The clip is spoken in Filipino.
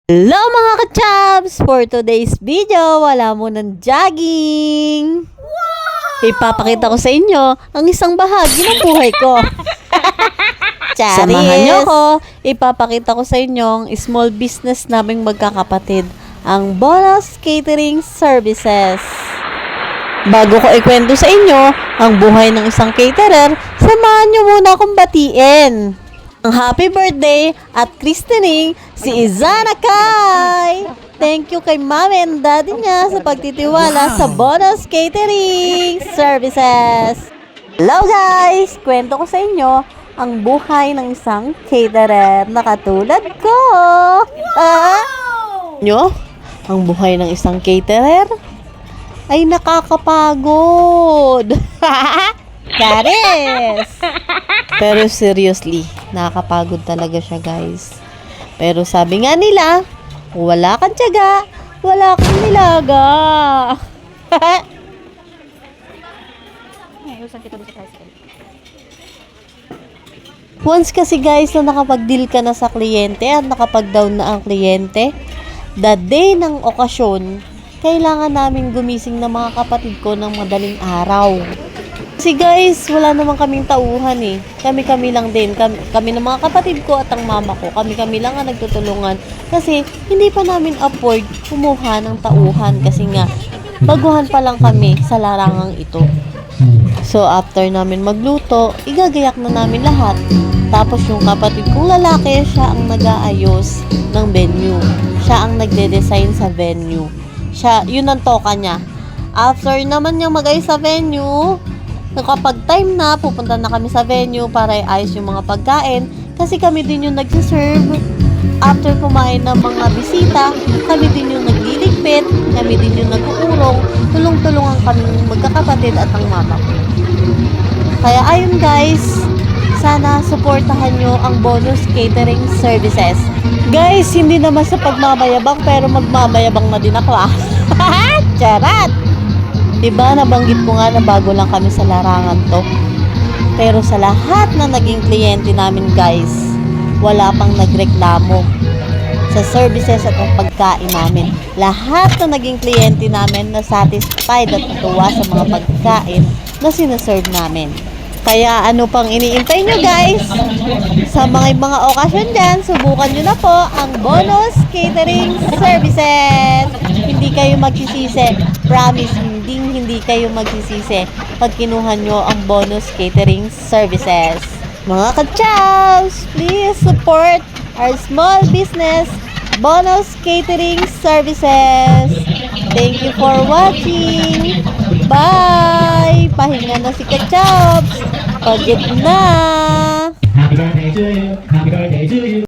Hello mga kachabs! For today's video, wala mo ng jogging! Ipapakita ko sa inyo ang isang bahagi ng buhay ko. Charis! Samahan niyo ko, ipapakita ko sa inyo ang small business naming magkakapatid, ang Bonus Catering Services. Bago ko ikwento sa inyo ang buhay ng isang caterer, samahan niyo muna akong batiin. Ang happy birthday at christening si Izana Kai! Thank you kay mami and daddy niya sa pagtitiwala sa Bonus Catering Services. Hello guys! Kwento ko sa inyo ang buhay ng isang caterer na katulad ko. Nyo? Ang buhay ng isang caterer ay nakakapagod. Charis! Pero seriously, nakakapagod talaga siya guys. Pero sabi nga nila, kung wala kang tiyaga, wala kang nilaga. Once kasi guys na nakapag-deal ka na sa kliyente at nakapag-down na ang kliyente, the day ng okasyon, kailangan namin gumising ng mga kapatid ko ng madaling araw. Kasi guys, wala naman kaming tauhan eh. Kami-kami lang din. Kami ng mga kapatid ko at ang mama ko. Kami-kami lang ang nagtutulungan. Kasi hindi pa namin afford kumuha ng tauhan. Kasi nga, baguhan pa lang kami sa larangang ito. So after namin magluto, igagayak na namin lahat. Tapos yung kapatid kong lalaki, siya ang nag-aayos ng venue. Siya ang nagde-design sa venue. Yun ang toka niya. After naman niyang mag-ayos sa venue, kapag time na, pupunta na kami sa venue para iayos yung mga pagkain. Kasi kami din yung nagsiserve. After kumain ng mga bisita, kami din yung nagliligpit, kami din yung nag-uurong. Tulong-tulungan kami magkakapatid at ang mama ko. Kaya ayun guys, sana supportahan nyo ang Bonus Catering Services. Guys, hindi naman sa pagmamayabang, pero magmamayabang na din ako Charat! Diba, nabanggit ko nga na bago lang kami sa larangan to. Pero sa lahat na naging kliyente namin guys, wala pang nagreklamo sa services at ang pagkain namin. Lahat na naging kliyente namin na satisfied at natuwa sa mga pagkain na sinaserve namin. Kaya ano pang iniintay nyo guys? Sa mga okasyon dyan, subukan nyo na po ang Bonus Catering Services. Hindi kayo magsisisi. Promise, hindi kayo magsisisi pag kinuha nyo ang Bonus Catering Services. Mga ka-chows, please support our small business, Bonus Catering Services. Thank you for watching. Bye! Pahinga na si ka-chows. Pagod na! Happy birthday to you. Happy birthday to you.